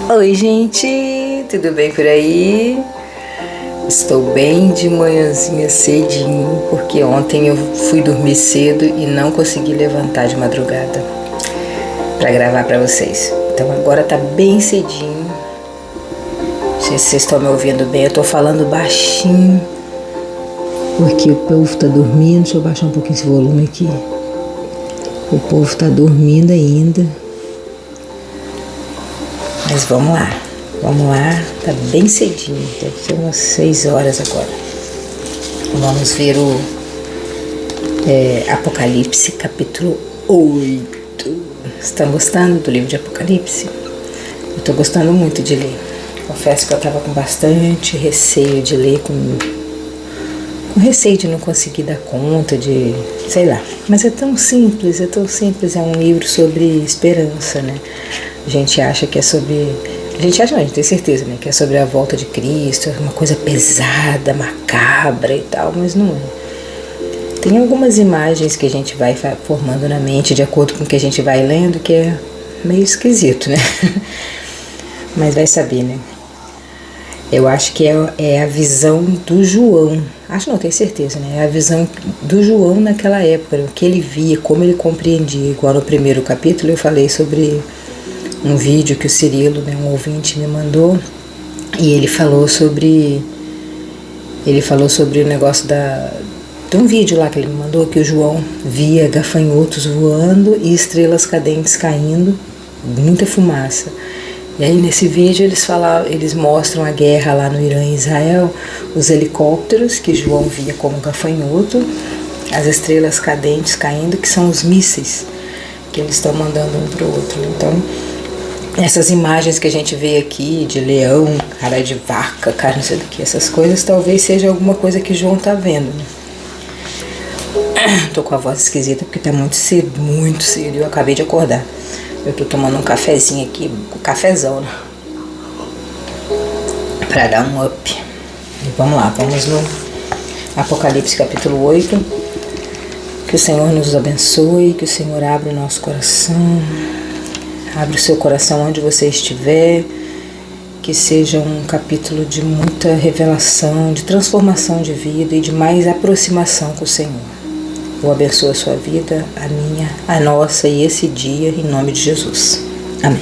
Oi, gente, tudo bem por aí? Estou bem de manhãzinha cedinho, porque ontem eu fui dormir cedo e não consegui levantar de madrugada para gravar para vocês. Então agora tá bem cedinho. Não sei se vocês estão me ouvindo bem, eu tô falando baixinho, porque o povo tá dormindo. Deixa eu baixar um pouquinho esse volume aqui. O povo tá dormindo ainda. Mas vamos lá, tá bem cedinho, deve ser umas 6 horas agora. Vamos ver o Apocalipse capítulo 8. Estão gostando do livro de Apocalipse? Eu estou gostando muito de ler. Confesso que eu estava com bastante receio de ler, com receio de não conseguir dar conta, de sei lá. Mas é tão simples, é um livro sobre esperança, né? A gente acha que é sobre... A gente acha, não, a gente tem certeza, né? Que é sobre a volta de Cristo, uma coisa pesada, macabra e tal, mas não é. Tem algumas imagens que a gente vai formando na mente de acordo com o que a gente vai lendo, que é meio esquisito, né? Mas vai saber, né? Eu acho que é a visão do João. Acho não, tenho certeza, né? É a visão do João naquela época, o que ele via, como ele compreendia. Igual no primeiro capítulo eu falei sobre um vídeo que o Cirilo, né, um ouvinte, me mandou, e ele falou sobre o negócio de um vídeo lá que ele me mandou, que o João via gafanhotos voando e estrelas cadentes caindo, muita fumaça. E aí nesse vídeo eles mostram a guerra lá no Irã e Israel, os helicópteros que João via como gafanhoto, as estrelas cadentes caindo, que são os mísseis que eles estão mandando um para o outro. Então, essas imagens que a gente vê aqui de leão, cara de vaca, cara não sei do que, essas coisas talvez seja alguma coisa que João tá vendo, né? Tô com a voz esquisita porque tá muito cedo, eu acabei de acordar. Eu tô tomando um cafezinho aqui, um cafezão, né? Pra dar um up. E vamos lá, vamos no Apocalipse capítulo 8. Que o Senhor nos abençoe, que o Senhor abra o nosso coração. Abre o seu coração onde você estiver, que seja um capítulo de muita revelação, de transformação de vida e de mais aproximação com o Senhor. Eu abençoo a sua vida, a minha, a nossa e esse dia, em nome de Jesus. Amém.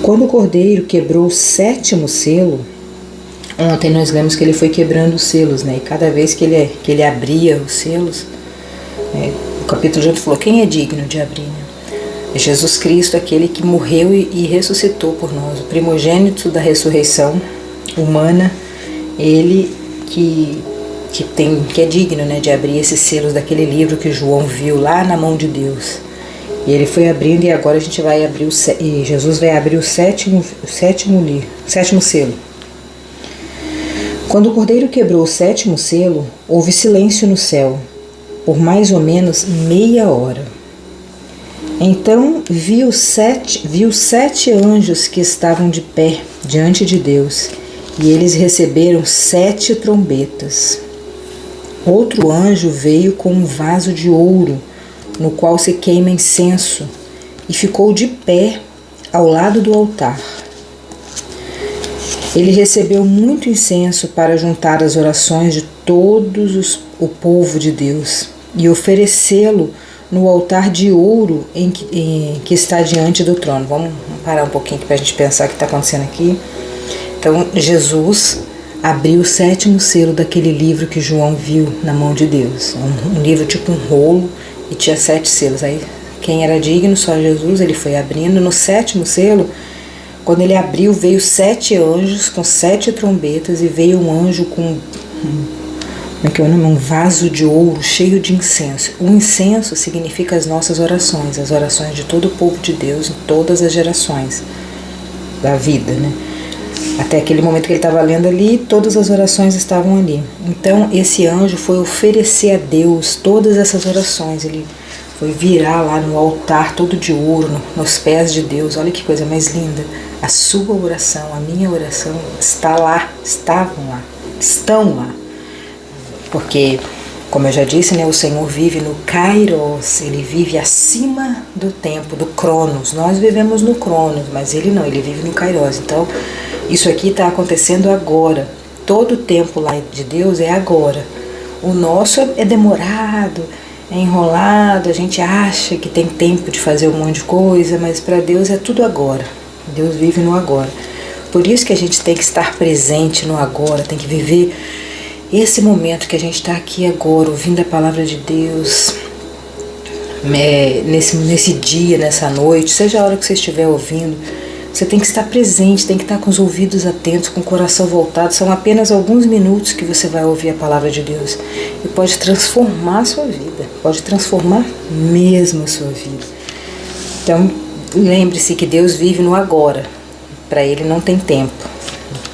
Quando o Cordeiro quebrou o 7º selo, ontem nós lemos que ele foi quebrando os selos, né? E cada vez que ele abria os selos, o capítulo já falou, quem é digno de abrir, né? Jesus Cristo, aquele que morreu e ressuscitou por nós, o primogênito da ressurreição humana, ele que é digno, né, de abrir esses selos daquele livro que João viu lá na mão de Deus. E ele foi abrindo, e agora a gente vai abrir e Jesus vai abrir o sétimo selo. Quando o Cordeiro quebrou o 7º selo, houve silêncio no céu, por mais ou menos meia hora. Então viu 7 anjos que estavam de pé diante de Deus, e eles receberam 7 trombetas. Outro anjo veio com um vaso de ouro, no qual se queima incenso, e ficou de pé ao lado do altar. Ele recebeu muito incenso para juntar as orações de todos o povo de Deus e oferecê-lo no altar de ouro que está diante do trono. Vamos parar um pouquinho para a gente pensar o que está acontecendo aqui. Então, Jesus abriu o 7º selo daquele livro que João viu na mão de Deus. Um livro tipo um rolo e tinha 7 selos. Aí, quem era digno? Só Jesus. Ele foi abrindo. No 7º selo, quando ele abriu, veio 7 anjos com 7 trombetas, e veio um anjo com um vaso de ouro cheio de incenso. O incenso significa as nossas orações, as orações de todo o povo de Deus em todas as gerações da vida, né? Até aquele momento que ele estava lendo ali, todas as orações estavam ali. Então esse anjo foi oferecer a Deus todas essas orações. Ele foi virar lá no altar todo de ouro, nos pés de Deus. Olha que coisa mais linda. A sua oração, a minha oração está lá, estavam lá, estão lá. Porque Como eu já disse, né, o Senhor vive no Kairos, ele vive acima do tempo, do Cronos. Nós vivemos no Cronos, mas ele não, ele vive no Kairos. Então, isso aqui está acontecendo agora. Todo o tempo lá de Deus é agora. O nosso é demorado, é enrolado, a gente acha que tem tempo de fazer um monte de coisa, mas para Deus é tudo agora. Deus vive no agora. Por isso que a gente tem que estar presente no agora, tem que viver esse momento que a gente está aqui agora, ouvindo a palavra de Deus, nesse dia, nessa noite, seja a hora que você estiver ouvindo, você tem que estar presente, tem que estar com os ouvidos atentos, com o coração voltado. São apenas alguns minutos que você vai ouvir a palavra de Deus e pode transformar a sua vida, pode transformar mesmo a sua vida. Então, lembre-se que Deus vive no agora, para Ele não tem tempo,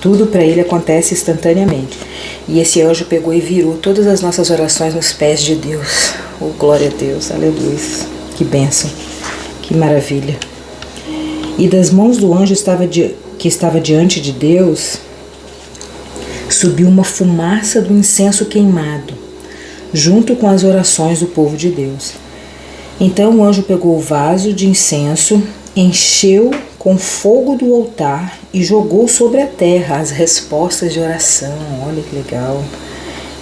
tudo para Ele acontece instantaneamente. E esse anjo pegou e virou todas as nossas orações nos pés de Deus. Oh, glória a Deus, aleluia, que bênção, que maravilha. E das mãos do anjo que estava diante de Deus, subiu uma fumaça do incenso queimado, junto com as orações do povo de Deus. Então o anjo pegou o vaso de incenso, encheu com fogo do altar e jogou sobre a terra as respostas de oração. Olha que legal.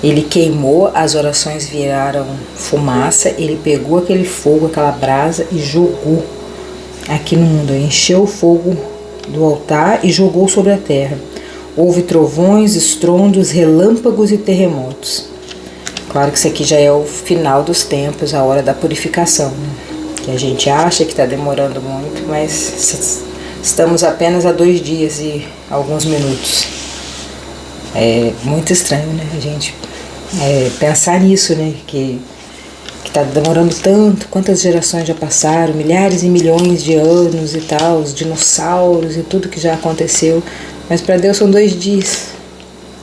Ele queimou, as orações viraram fumaça, ele pegou aquele fogo, aquela brasa e jogou aqui no mundo, encheu o fogo do altar e jogou sobre a terra. Houve trovões, estrondos, relâmpagos e terremotos. Claro que isso aqui já é o final dos tempos, a hora da purificação, né? Que a gente acha que está demorando muito, mas estamos apenas a 2 dias e alguns minutos. É muito estranho, né, a gente pensar nisso, né, que está demorando tanto, quantas gerações já passaram, milhares e milhões de anos e tal, os dinossauros e tudo que já aconteceu, mas para Deus são 2 dias,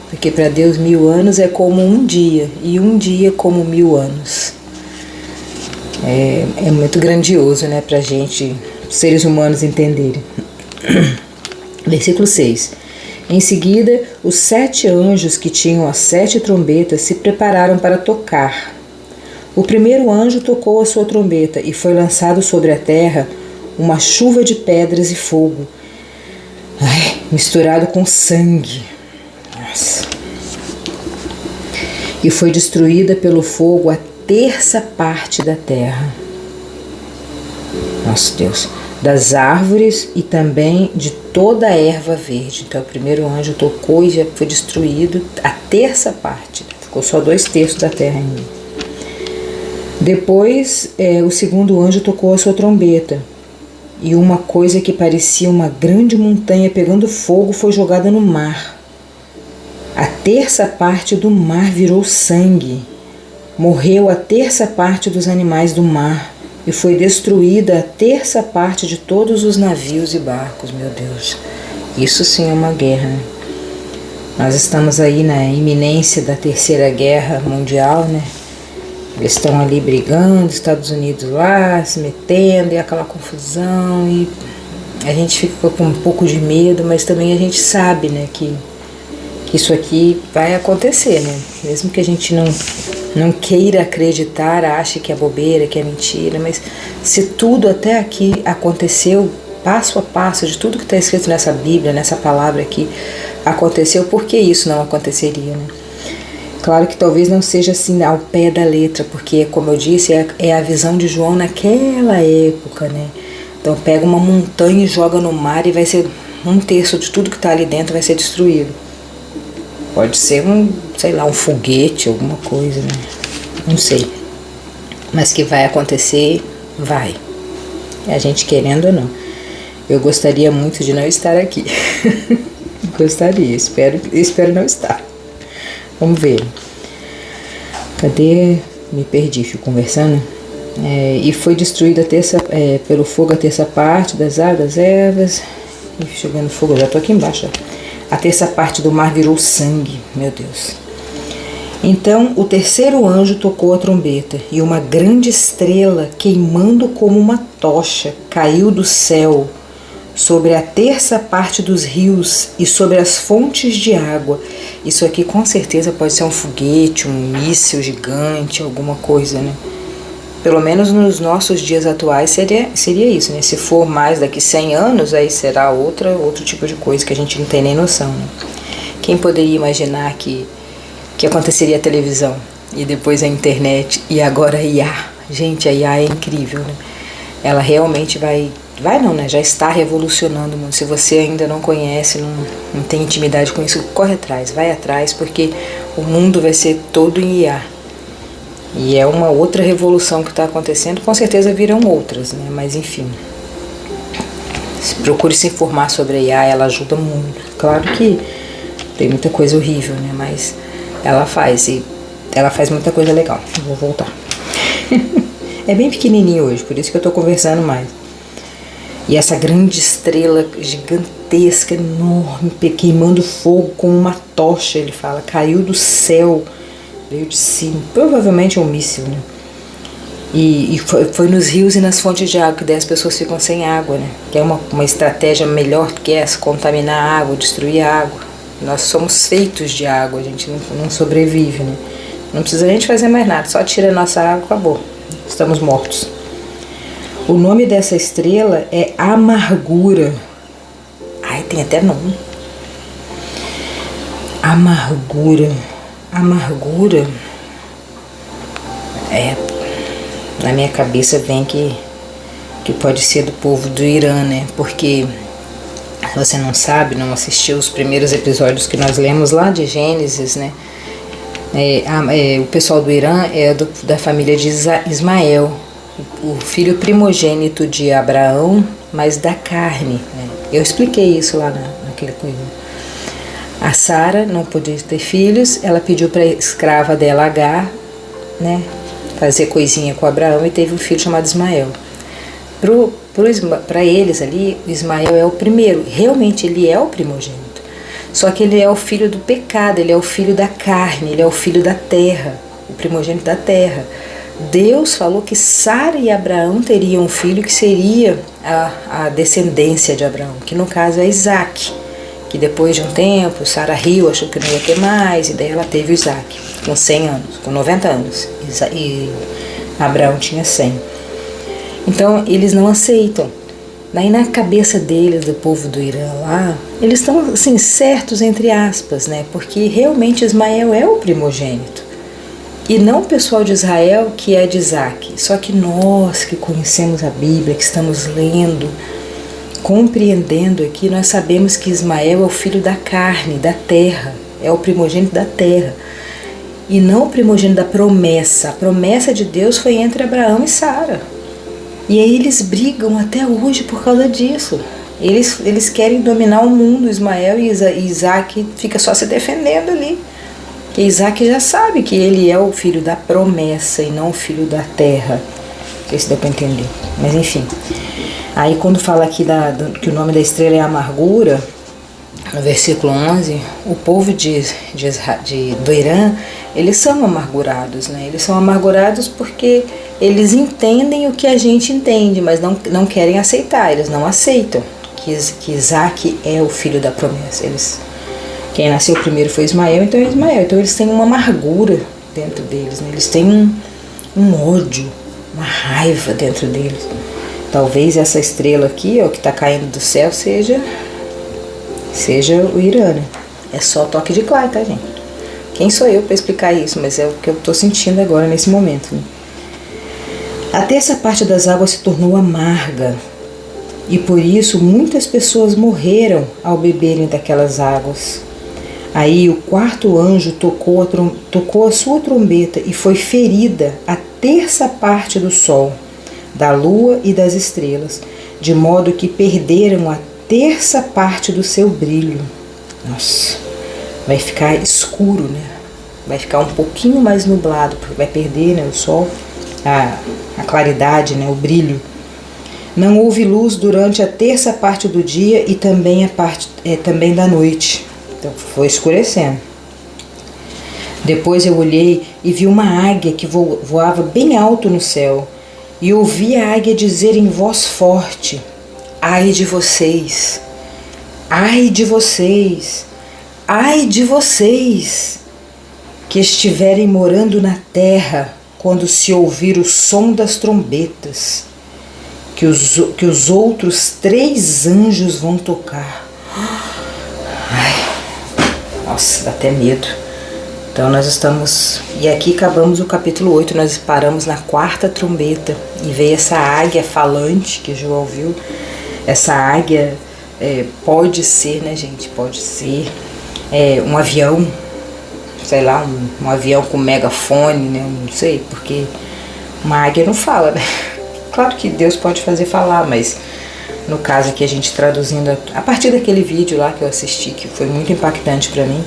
porque para Deus 1000 anos é como um dia, e um dia como 1000 anos. É muito grandioso, né, para a gente, seres humanos, entenderem. Versículo 6. Em seguida, os 7 anjos que tinham as 7 trombetas se prepararam para tocar. O primeiro anjo tocou a sua trombeta e foi lançado sobre a terra uma chuva de pedras e fogo, misturado com sangue. Nossa. E foi destruída pelo fogo a 1/3 parte da terra. Nossa Deus. Das árvores e também de toda a erva verde. Então o primeiro anjo tocou e já foi destruído a 1/3 parte. Ficou só 2/3 da terra ainda. Depois o segundo anjo tocou a sua trombeta e uma coisa que parecia uma grande montanha pegando fogo foi jogada no mar. A 1/3 parte do mar virou sangue. Morreu a 1/3 parte dos animais do mar e foi destruída a 1/3 parte de todos os navios e barcos. Meu Deus, isso sim é uma guerra, né? Nós estamos aí na iminência da 3ª Guerra Mundial, né? Eles estão ali brigando, Estados Unidos lá, se metendo, e aquela confusão, e a gente fica com um pouco de medo, mas também a gente sabe, né, que isso aqui vai acontecer, né? Mesmo que a gente não queira acreditar, ache que é bobeira, que é mentira, mas se tudo até aqui aconteceu, passo a passo, de tudo que está escrito nessa Bíblia, nessa palavra aqui, aconteceu, por que isso não aconteceria, né? Claro que talvez não seja assim ao pé da letra, porque, como eu disse, é a visão de João naquela época, né? Então pega uma montanha e joga no mar e vai ser 1/3 de tudo que está ali dentro vai ser destruído. Pode ser sei lá, um foguete, alguma coisa, né? Não sei. Mas que vai acontecer, vai. A gente querendo ou não. Eu gostaria muito de não estar aqui. Gostaria, espero não estar. Vamos ver. Cadê? Me perdi, fico conversando. E foi destruída pelo fogo a 1/3 parte das águas, das ervas. E chegando fogo, eu já tô aqui embaixo. A 1/3 parte do mar virou sangue, meu Deus. Então o terceiro anjo tocou a trombeta, e uma grande estrela, queimando como uma tocha, caiu do céu sobre a terça parte dos rios e sobre as fontes de água. Isso aqui com certeza pode ser um foguete, um míssil gigante, alguma coisa, né? Pelo menos nos nossos dias atuais seria isso, né? Se for mais daqui 100 anos, aí será outro tipo de coisa que a gente não tem nem noção, né? Quem poderia imaginar que aconteceria a televisão e depois a internet e agora a IA? Gente, a IA é incrível, né? Ela realmente não, né? Já está revolucionando o mundo. Se você ainda não conhece, não tem intimidade com isso, corre atrás, vai atrás, porque o mundo vai ser todo em IA. E é uma outra revolução que está acontecendo, com certeza virão outras, né? Mas enfim, procure se informar sobre a IA, ela ajuda muito. Claro que tem muita coisa horrível, né? Mas ela faz muita coisa legal. Vou voltar. É bem pequenininho hoje, por isso que eu estou conversando mais. E essa grande estrela gigantesca, enorme, queimando fogo com uma tocha, ele fala, caiu do céu, veio de cima, provavelmente é um míssil, né? E foi nos rios e nas fontes de água que daí as pessoas ficam sem água, né? Que é uma estratégia melhor que essa, contaminar a água, destruir a água. Nós somos feitos de água, a gente não sobrevive, né? Não precisa a gente fazer mais nada, só tira a nossa água e acabou. Estamos mortos. O nome dessa estrela é Amargura. Ai, tem até nome. Amargura. Amargura. Na minha cabeça vem que pode ser do povo do Irã, né? Porque você não sabe, não assistiu os primeiros episódios que nós lemos lá de Gênesis, né? O pessoal do Irã é da família de Ismael, o filho primogênito de Abraão, mas da carne, né? Eu expliquei isso lá naquele coisa. A Sara não podia ter filhos, ela pediu para a escrava dela, Agar, né, fazer coisinha com Abraão e teve um filho chamado Ismael. Para eles ali, Ismael é o primeiro, realmente ele é o primogênito. Só que ele é o filho do pecado, ele é o filho da carne, ele é o filho da terra, o primogênito da terra. Deus falou que Sara e Abraão teriam um filho que seria a descendência de Abraão, que no caso é Isaac, que depois de um tempo Sara riu, achou que não ia ter mais, e daí ela teve o Isaac, com 100 anos, com 90 anos, e Abraão tinha 100. Então eles não aceitam. Daí na cabeça deles, do povo do Irã lá, eles estão assim, certos entre aspas, né? Porque realmente Ismael é o primogênito. E não o pessoal de Israel que é de Isaac. Só que nós que conhecemos a Bíblia, que estamos lendo, compreendendo aqui, nós sabemos que Ismael é o filho da carne, da terra. É o primogênito da terra. E não o primogênito da promessa. A promessa de Deus foi entre Abraão e Sara. E aí eles brigam até hoje por causa disso. Eles querem dominar o mundo, Ismael e Isaac fica só se defendendo ali. Porque Isaac já sabe que ele é o filho da promessa e não o filho da terra. Não sei se deu para entender. Mas enfim. Aí quando fala aqui que o nome da estrela é Amargura, no versículo 11, o povo do Irã, eles são amargurados, né? Eles são amargurados porque eles entendem o que a gente entende, mas não querem aceitar, eles não aceitam que Isaac é o filho da promessa. Quem nasceu primeiro foi Ismael, então é Ismael. Então eles têm uma amargura dentro deles, né? Eles têm um ódio, uma raiva dentro deles. Talvez essa estrela aqui, ó, que está caindo do céu, seja o Irã, né? É só toque de Clay, tá, gente? Quem sou eu para explicar isso? Mas é o que eu estou sentindo agora, nesse momento, né? A terça parte das águas se tornou amarga, e por isso muitas pessoas morreram ao beberem daquelas águas. Aí o quarto anjo tocou a sua trombeta e foi ferida a terça parte do sol, da lua e das estrelas, de modo que perderam a terça parte do seu brilho. Nossa, vai ficar escuro, né? Vai ficar um pouquinho mais nublado, porque vai perder, né, o sol, a claridade, né, o brilho. Não houve luz durante a terça parte do dia e também também da noite. Então foi escurecendo. Depois eu olhei e vi uma águia que voava bem alto no céu, e ouvi a águia dizer em voz forte: ai de vocês, ai de vocês, ai de vocês, que estiverem morando na terra quando se ouvir o som das trombetas, que os outros 3 anjos vão tocar. Ai, nossa, dá até medo. Então nós estamos, e aqui acabamos o capítulo 8, nós paramos na 4ª trombeta, e veio essa águia falante que João viu. Essa águia pode ser, né, gente, pode ser um avião, sei lá, um avião com megafone, né, não sei, porque uma águia não fala, né? Claro que Deus pode fazer falar, mas no caso aqui a gente traduzindo a partir daquele vídeo lá que eu assisti, que foi muito impactante pra mim.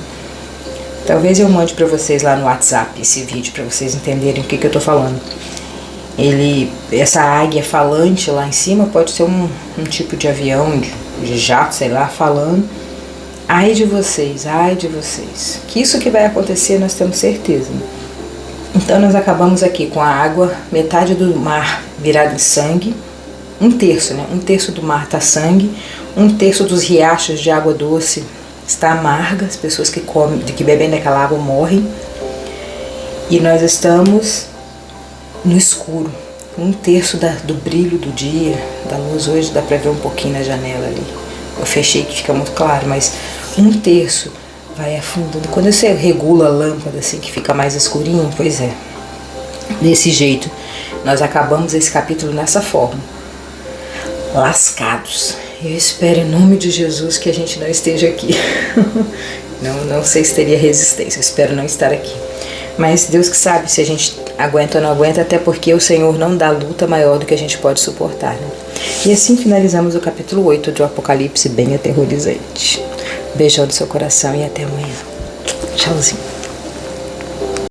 Talvez eu mande pra vocês lá no WhatsApp esse vídeo, pra vocês entenderem o que eu tô falando. Essa águia falante lá em cima pode ser um tipo de avião, de jato, sei lá, falando. Ai de vocês, que isso que vai acontecer nós temos certeza. Então nós acabamos aqui com a água, metade do mar virado em sangue, 1/3, né? 1/3 do mar está sangue, 1/3 dos riachos de água doce está amarga, as pessoas que bebem daquela água morrem. E nós estamos no escuro, 1/3 do brilho do dia, da luz. Hoje dá pra ver um pouquinho na janela ali. Eu fechei que fica muito claro, mas 1/3 vai afundando. Quando você regula a lâmpada assim que fica mais escurinho, pois é, desse jeito. Nós acabamos esse capítulo nessa forma, lascados. Eu espero em nome de Jesus que a gente não esteja aqui. Não sei se teria resistência, eu espero não estar aqui. Mas Deus que sabe se a gente aguenta ou não aguenta, até porque o Senhor não dá luta maior do que a gente pode suportar, né? E assim finalizamos o capítulo 8 do Apocalipse, bem aterrorizante. Beijão do seu coração e até amanhã. Tchauzinho.